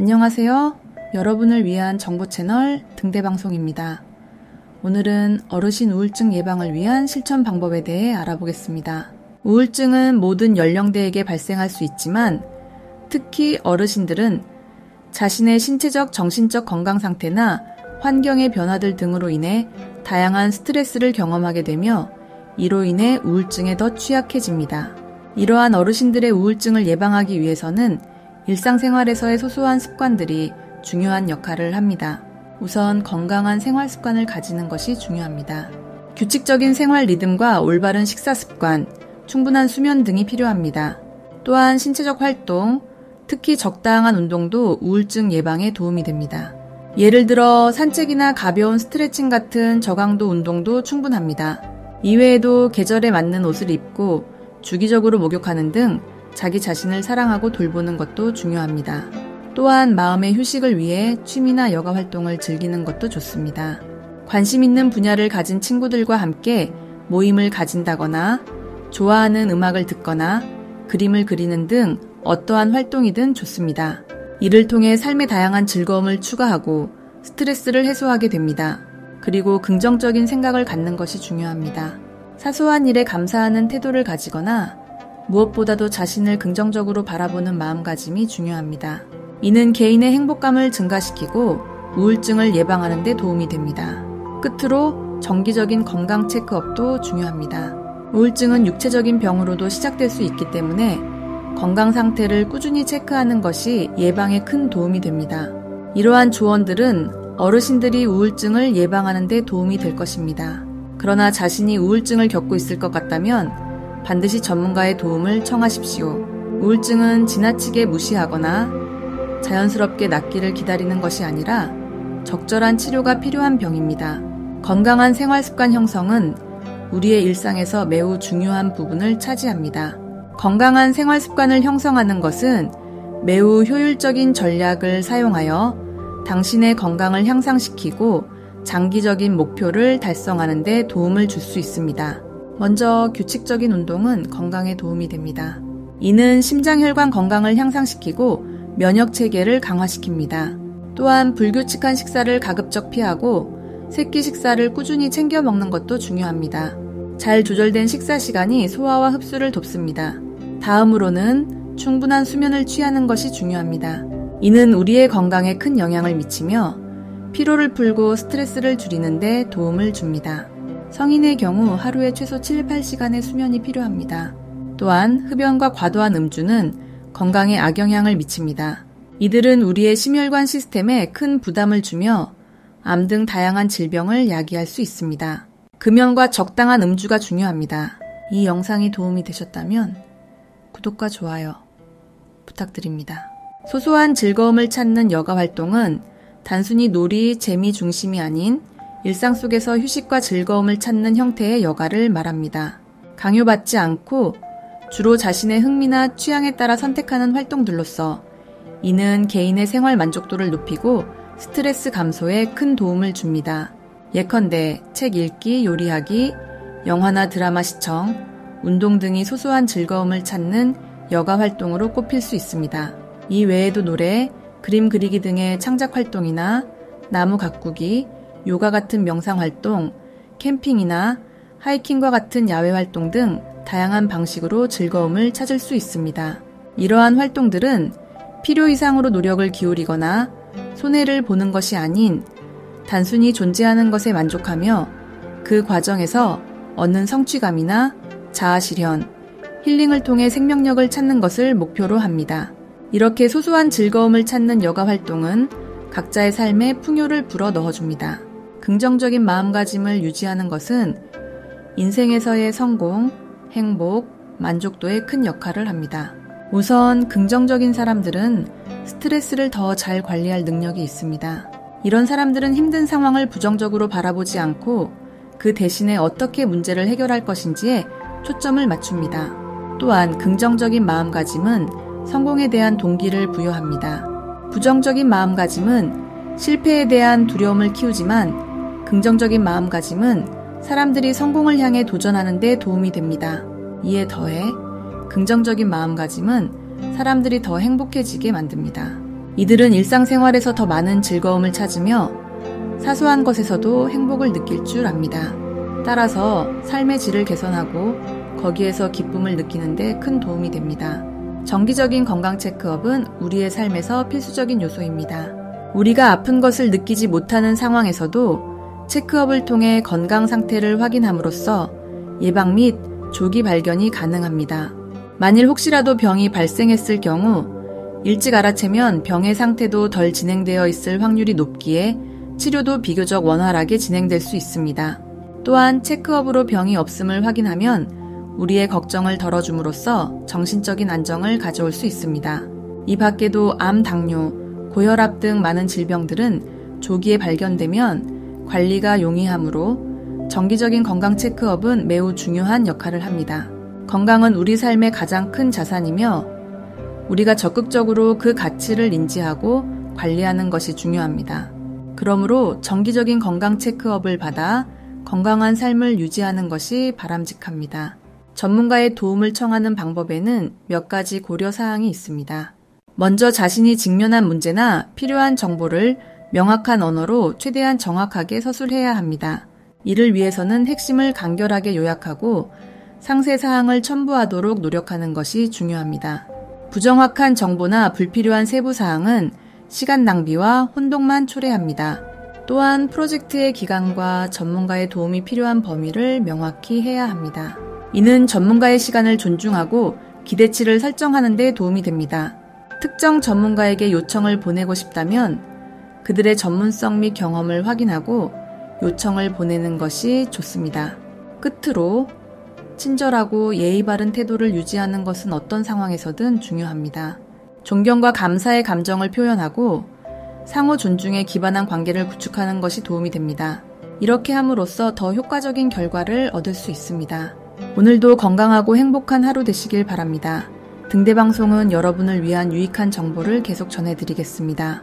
안녕하세요. 여러분을 위한 정보 채널 등대방송입니다. 오늘은 어르신 우울증 예방을 위한 실천 방법에 대해 알아보겠습니다. 우울증은 모든 연령대에게 발생할 수 있지만 특히 어르신들은 자신의 신체적, 정신적 건강 상태나 환경의 변화들 등으로 인해 다양한 스트레스를 경험하게 되며 이로 인해 우울증에 더 취약해집니다. 이러한 어르신들의 우울증을 예방하기 위해서는 일상생활에서의 소소한 습관들이 중요한 역할을 합니다. 우선 건강한 생활 습관을 가지는 것이 중요합니다. 규칙적인 생활 리듬과 올바른 식사 습관, 충분한 수면 등이 필요합니다. 또한 신체적 활동, 특히 적당한 운동도 우울증 예방에 도움이 됩니다. 예를 들어 산책이나 가벼운 스트레칭 같은 저강도 운동도 충분합니다. 이외에도 계절에 맞는 옷을 입고 주기적으로 목욕하는 등 자기 자신을 사랑하고 돌보는 것도 중요합니다. 또한 마음의 휴식을 위해 취미나 여가 활동을 즐기는 것도 좋습니다. 관심 있는 분야를 가진 친구들과 함께 모임을 가진다거나 좋아하는 음악을 듣거나 그림을 그리는 등 어떠한 활동이든 좋습니다. 이를 통해 삶의 다양한 즐거움을 추가하고 스트레스를 해소하게 됩니다. 그리고 긍정적인 생각을 갖는 것이 중요합니다. 사소한 일에 감사하는 태도를 가지거나 무엇보다도 자신을 긍정적으로 바라보는 마음가짐이 중요합니다. 이는 개인의 행복감을 증가시키고 우울증을 예방하는 데 도움이 됩니다. 끝으로 정기적인 건강 체크업도 중요합니다. 우울증은 육체적인 병으로도 시작될 수 있기 때문에 건강 상태를 꾸준히 체크하는 것이 예방에 큰 도움이 됩니다. 이러한 조언들은 어르신들이 우울증을 예방하는 데 도움이 될 것입니다. 그러나 자신이 우울증을 겪고 있을 것 같다면 반드시 전문가의 도움을 청하십시오. 우울증은 지나치게 무시하거나 자연스럽게 낫기를 기다리는 것이 아니라 적절한 치료가 필요한 병입니다. 건강한 생활습관 형성은 우리의 일상에서 매우 중요한 부분을 차지합니다. 건강한 생활습관을 형성하는 것은 매우 효율적인 전략을 사용하여 당신의 건강을 향상시키고 장기적인 목표를 달성하는 데 도움을 줄 수 있습니다. 먼저 규칙적인 운동은 건강에 도움이 됩니다. 이는 심장혈관 건강을 향상시키고 면역체계를 강화시킵니다. 또한 불규칙한 식사를 가급적 피하고 새끼 식사를 꾸준히 챙겨 먹는 것도 중요합니다. 잘 조절된 식사 시간이 소화와 흡수를 돕습니다. 다음으로는 충분한 수면을 취하는 것이 중요합니다. 이는 우리의 건강에 큰 영향을 미치며 피로를 풀고 스트레스를 줄이는 데 도움을 줍니다. 성인의 경우 하루에 최소 7-8시간의 수면이 필요합니다. 또한 흡연과 과도한 음주는 건강에 악영향을 미칩니다. 이들은 우리의 심혈관 시스템에 큰 부담을 주며 암 등 다양한 질병을 야기할 수 있습니다. 금연과 적당한 음주가 중요합니다. 이 영상이 도움이 되셨다면 구독과 좋아요 부탁드립니다. 소소한 즐거움을 찾는 여가 활동은 단순히 놀이, 재미 중심이 아닌 일상 속에서 휴식과 즐거움을 찾는 형태의 여가를 말합니다. 강요받지 않고 주로 자신의 흥미나 취향에 따라 선택하는 활동들로서 이는 개인의 생활 만족도를 높이고 스트레스 감소에 큰 도움을 줍니다. 예컨대 책 읽기, 요리하기, 영화나 드라마 시청, 운동 등이 소소한 즐거움을 찾는 여가 활동으로 꼽힐 수 있습니다. 이 외에도 노래, 그림 그리기 등의 창작 활동이나 나무 가꾸기, 요가 같은 명상 활동, 캠핑이나 하이킹과 같은 야외 활동 등 다양한 방식으로 즐거움을 찾을 수 있습니다. 이러한 활동들은 필요 이상으로 노력을 기울이거나 손해를 보는 것이 아닌 단순히 존재하는 것에 만족하며 그 과정에서 얻는 성취감이나 자아 실현, 힐링을 통해 생명력을 찾는 것을 목표로 합니다. 이렇게 소소한 즐거움을 찾는 여가 활동은 각자의 삶에 풍요를 불어 넣어줍니다. 긍정적인 마음가짐을 유지하는 것은 인생에서의 성공, 행복, 만족도에 큰 역할을 합니다. 우선 긍정적인 사람들은 스트레스를 더 잘 관리할 능력이 있습니다. 이런 사람들은 힘든 상황을 부정적으로 바라보지 않고 그 대신에 어떻게 문제를 해결할 것인지에 초점을 맞춥니다. 또한 긍정적인 마음가짐은 성공에 대한 동기를 부여합니다. 부정적인 마음가짐은 실패에 대한 두려움을 키우지만 긍정적인 마음가짐은 사람들이 성공을 향해 도전하는 데 도움이 됩니다. 이에 더해 긍정적인 마음가짐은 사람들이 더 행복해지게 만듭니다. 이들은 일상생활에서 더 많은 즐거움을 찾으며 사소한 것에서도 행복을 느낄 줄 압니다. 따라서 삶의 질을 개선하고 거기에서 기쁨을 느끼는 데 큰 도움이 됩니다. 정기적인 건강 체크업은 우리의 삶에서 필수적인 요소입니다. 우리가 아픈 것을 느끼지 못하는 상황에서도 체크업을 통해 건강 상태를 확인함으로써 예방 및 조기 발견이 가능합니다. 만일 혹시라도 병이 발생했을 경우 일찍 알아채면 병의 상태도 덜 진행되어 있을 확률이 높기에 치료도 비교적 원활하게 진행될 수 있습니다. 또한 체크업으로 병이 없음을 확인하면 우리의 걱정을 덜어줌으로써 정신적인 안정을 가져올 수 있습니다. 이 밖에도 암, 당뇨, 고혈압 등 많은 질병들은 조기에 발견되면 관리가 용이하므로 정기적인 건강 체크업은 매우 중요한 역할을 합니다. 건강은 우리 삶의 가장 큰 자산이며 우리가 적극적으로 그 가치를 인지하고 관리하는 것이 중요합니다. 그러므로 정기적인 건강 체크업을 받아 건강한 삶을 유지하는 것이 바람직합니다. 전문가의 도움을 청하는 방법에는 몇 가지 고려사항이 있습니다. 먼저 자신이 직면한 문제나 필요한 정보를 명확한 언어로 최대한 정확하게 서술해야 합니다. 이를 위해서는 핵심을 간결하게 요약하고 상세 사항을 첨부하도록 노력하는 것이 중요합니다. 부정확한 정보나 불필요한 세부 사항은 시간 낭비와 혼동만 초래합니다. 또한 프로젝트의 기간과 전문가의 도움이 필요한 범위를 명확히 해야 합니다. 이는 전문가의 시간을 존중하고 기대치를 설정하는 데 도움이 됩니다. 특정 전문가에게 요청을 보내고 싶다면 그들의 전문성 및 경험을 확인하고 요청을 보내는 것이 좋습니다. 끝으로 친절하고 예의 바른 태도를 유지하는 것은 어떤 상황에서든 중요합니다. 존경과 감사의 감정을 표현하고 상호 존중에 기반한 관계를 구축하는 것이 도움이 됩니다. 이렇게 함으로써 더 효과적인 결과를 얻을 수 있습니다. 오늘도 건강하고 행복한 하루 되시길 바랍니다. 등대방송은 여러분을 위한 유익한 정보를 계속 전해드리겠습니다.